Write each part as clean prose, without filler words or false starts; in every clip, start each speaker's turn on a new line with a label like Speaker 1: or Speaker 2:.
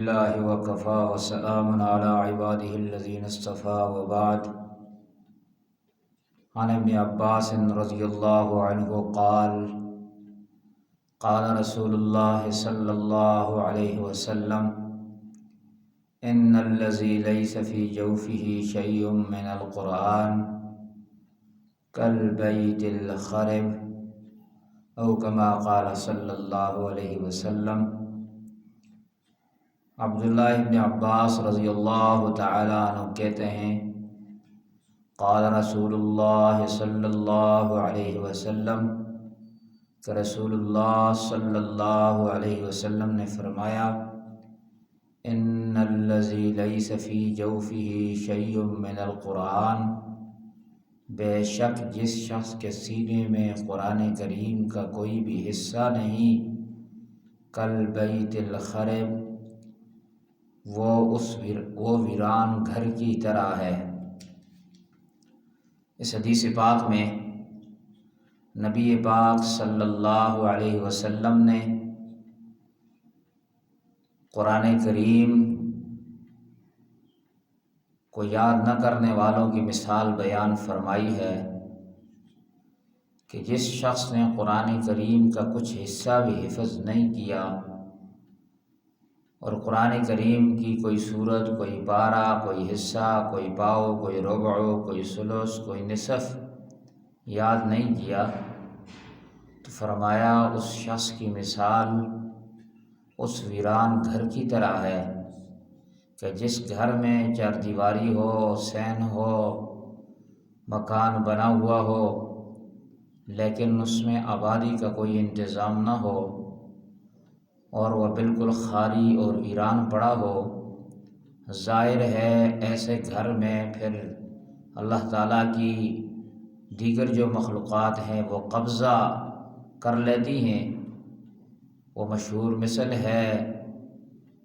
Speaker 1: اللہ وکفا وسلام علی عباده الذین اصطفى وبعد. عن ابن عباس رضی اللہ عنہ قال قال رسول اللہ صلی اللہ علیہ وسلم ان الذی لیس فی جوفہ شیء من القرآن کالبیت الخرب او کما قال صلی اللہ علیہ وسلم. عبداللہ ابن عباس رضی اللہ تعالیٰ عنہ کہتے ہیں قال رسول اللہ صلی اللہ علیہ وسلم کہ رسول اللہ صلی اللہ علیہ وسلم نے فرمایا ان الذی لیس فی جوفہ شیء من القرآن، بے شک جس شخص کے سینے میں قرآن کریم کا کوئی بھی حصہ نہیں، کالبیت الخرب، وہ ویران گھر کی طرح ہے. اس حدیث پاک میں نبی پاک صلی اللہ علیہ وسلم نے قرآن کریم کو یاد نہ کرنے والوں کی مثال بیان فرمائی ہے کہ جس شخص نے قرآن کریم کا کچھ حصہ بھی حفظ نہیں کیا اور قرآن کریم کی کوئی سورت، کوئی پارہ، کوئی حصہ، کوئی پاؤ، کوئی ربع، کوئی ثلث، کوئی نصف یاد نہیں کیا، تو فرمایا اس شخص کی مثال اس ویران گھر کی طرح ہے کہ جس گھر میں چار دیواری ہو، سین ہو، مکان بنا ہوا ہو، لیکن اس میں آبادی کا کوئی انتظام نہ ہو اور وہ بالکل خالی اور ویران پڑا ہو. ظاہر ہے ایسے گھر میں پھر اللہ تعالیٰ کی دیگر جو مخلوقات ہیں وہ قبضہ کر لیتی ہیں. وہ مشہور مثل ہے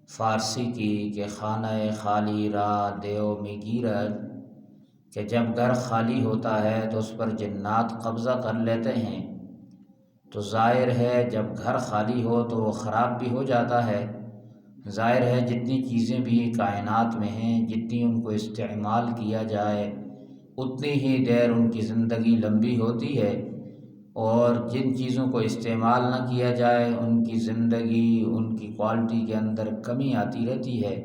Speaker 1: فارسی کی کہ خانہ خالی را دیو می گیرد، کہ جب گھر خالی ہوتا ہے تو اس پر جنات قبضہ کر لیتے ہیں. تو ظاہر ہے جب گھر خالی ہو تو وہ خراب بھی ہو جاتا ہے. ظاہر ہے جتنی چیزیں بھی کائنات میں ہیں، جتنی ان کو استعمال کیا جائے اتنی ہی دیر ان کی زندگی لمبی ہوتی ہے، اور جن چیزوں کو استعمال نہ کیا جائے ان کی زندگی، ان کی کوالٹی کے اندر کمی آتی رہتی ہے.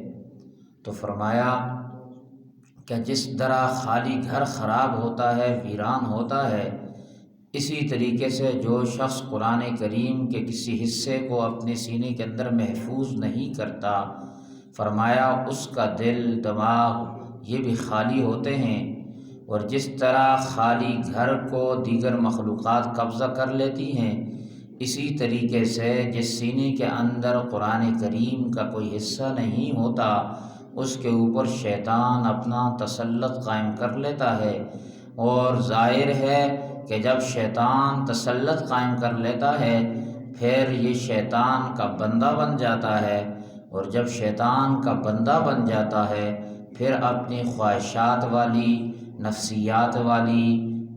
Speaker 1: تو فرمایا کہ جس طرح خالی گھر خراب ہوتا ہے، ویران ہوتا ہے، اسی طریقے سے جو شخص قرآن کریم کے کسی حصے کو اپنے سینے کے اندر محفوظ نہیں کرتا، فرمایا اس کا دل، دماغ یہ بھی خالی ہوتے ہیں. اور جس طرح خالی گھر کو دیگر مخلوقات قبضہ کر لیتی ہیں، اسی طریقے سے جس سینے کے اندر قرآن کریم کا کوئی حصہ نہیں ہوتا اس کے اوپر شیطان اپنا تسلط قائم کر لیتا ہے. اور ظاہر ہے کہ جب شیطان تسلط قائم کر لیتا ہے پھر یہ شیطان کا بندہ بن جاتا ہے، اور جب شیطان کا بندہ بن جاتا ہے پھر اپنی خواہشات والی، نفسیات والی،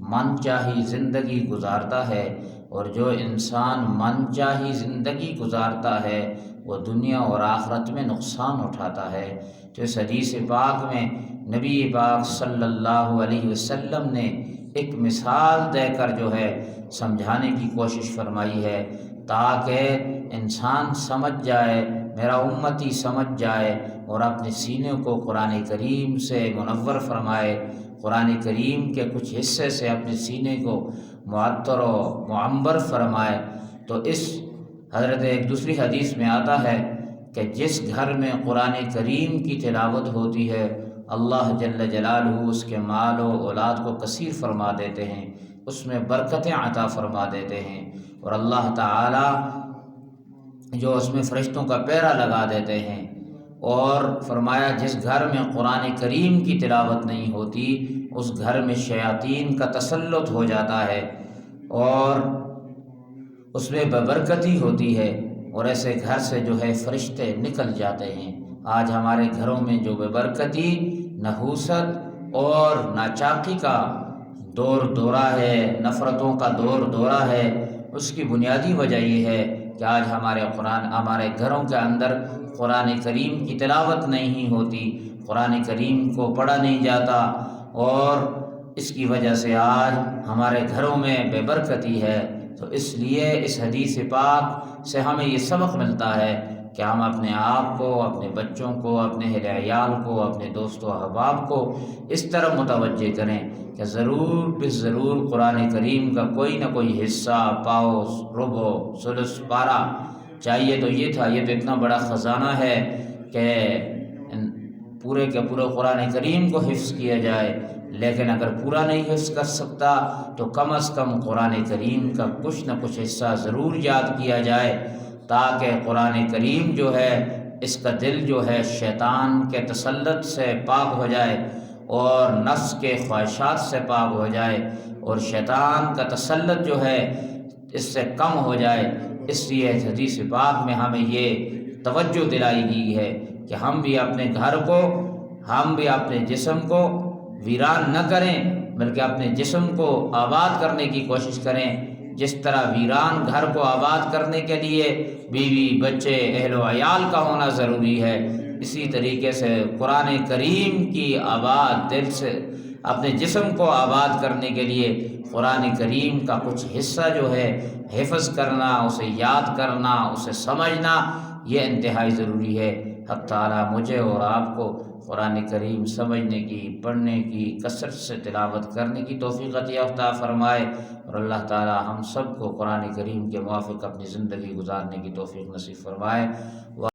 Speaker 1: من چاہی زندگی گزارتا ہے. اور جو انسان من چاہی زندگی گزارتا ہے وہ دنیا اور آخرت میں نقصان اٹھاتا ہے. تو اس حدیث پاک میں نبی پاک صلی اللہ علیہ وسلم نے ایک مثال دے کر جو ہے سمجھانے کی کوشش فرمائی ہے تاکہ انسان سمجھ جائے، میرا امتی سمجھ جائے اور اپنے سینے کو قرآن کریم سے منور فرمائے، قرآن کریم کے کچھ حصے سے اپنے سینے کو معطر و معمر فرمائے. تو اس حضرت ایک دوسری حدیث میں آتا ہے کہ جس گھر میں قرآن کریم کی تلاوت ہوتی ہے اللہ جل جلالہ اس کے مال و اولاد کو کثیر فرما دیتے ہیں، اس میں برکتیں عطا فرما دیتے ہیں، اور اللہ تعالی جو اس میں فرشتوں کا پہرہ لگا دیتے ہیں. اور فرمایا جس گھر میں قرآن کریم کی تلاوت نہیں ہوتی اس گھر میں شیاطین کا تسلط ہو جاتا ہے اور اس میں ببرکتی ہوتی ہے، اور ایسے گھر سے جو ہے فرشتے نکل جاتے ہیں. آج ہمارے گھروں میں جو ببرکتی، نحوست اور ناچاکی کا دور دورہ ہے، نفرتوں کا دور دورہ ہے، اس کی بنیادی وجہ یہ ہے کہ آج ہمارے گھروں کے اندر قرآن کریم کی تلاوت نہیں ہوتی، قرآن کریم کو پڑھا نہیں جاتا، اور اس کی وجہ سے آج ہمارے گھروں میں بے برکتی ہے۔ تو اس لیے اس حدیث پاک سے ہمیں یہ سبق ملتا ہے کہ ہم اپنے آپ کو، اپنے بچوں کو، اپنے اہل عیال کو، اپنے دوست و احباب کو اس طرح متوجہ کریں کہ ضرور بے ضرور قرآن کریم کا کوئی نہ کوئی حصہ، پاؤ، ربع، ثلث، پارہ چاہیے تو یہ تھا۔ یہ تو اتنا بڑا خزانہ ہے کہ پورے کے پورے قرآن کریم کو حفظ کیا جائے، لیکن اگر پورا نہیں حفظ کر سکتا تو کم از کم قرآن کریم کا کچھ نہ کچھ حصہ ضرور یاد کیا جائے، تاکہ قرآن کریم جو ہے اس کا دل جو ہے شیطان کے تسلط سے پاک ہو جائے، اور نفس کے خواہشات سے پاک ہو جائے، اور شیطان کا تسلط جو ہے اس سے کم ہو جائے۔ اس لیے حدیث پاک میں ہمیں یہ توجہ دلائی گئی ہے کہ ہم بھی اپنے گھر کو، ہم بھی اپنے جسم کو ویران نہ کریں، بلکہ اپنے جسم کو آباد کرنے کی کوشش کریں۔ جس طرح ویران گھر کو آباد کرنے کے لیے بیوی، بچے، اہل و عیال کا ہونا ضروری ہے، اسی طریقے سے قرآن کریم کی آباد دل سے اپنے جسم کو آباد کرنے کے لیے قرآن کریم کا کچھ حصہ جو ہے حفظ کرنا، اسے یاد کرنا، اسے سمجھنا، یہ انتہائی ضروری ہے۔ حق تعالیٰ مجھے اور آپ کو قرآن کریم سمجھنے کی، پڑھنے کی، کثرت سے تلاوت کرنے کی توفیق عطا فرمائے، اور اللہ تعالیٰ ہم سب کو قرآن کریم کے موافق اپنی زندگی گزارنے کی توفیق نصیب فرمائے۔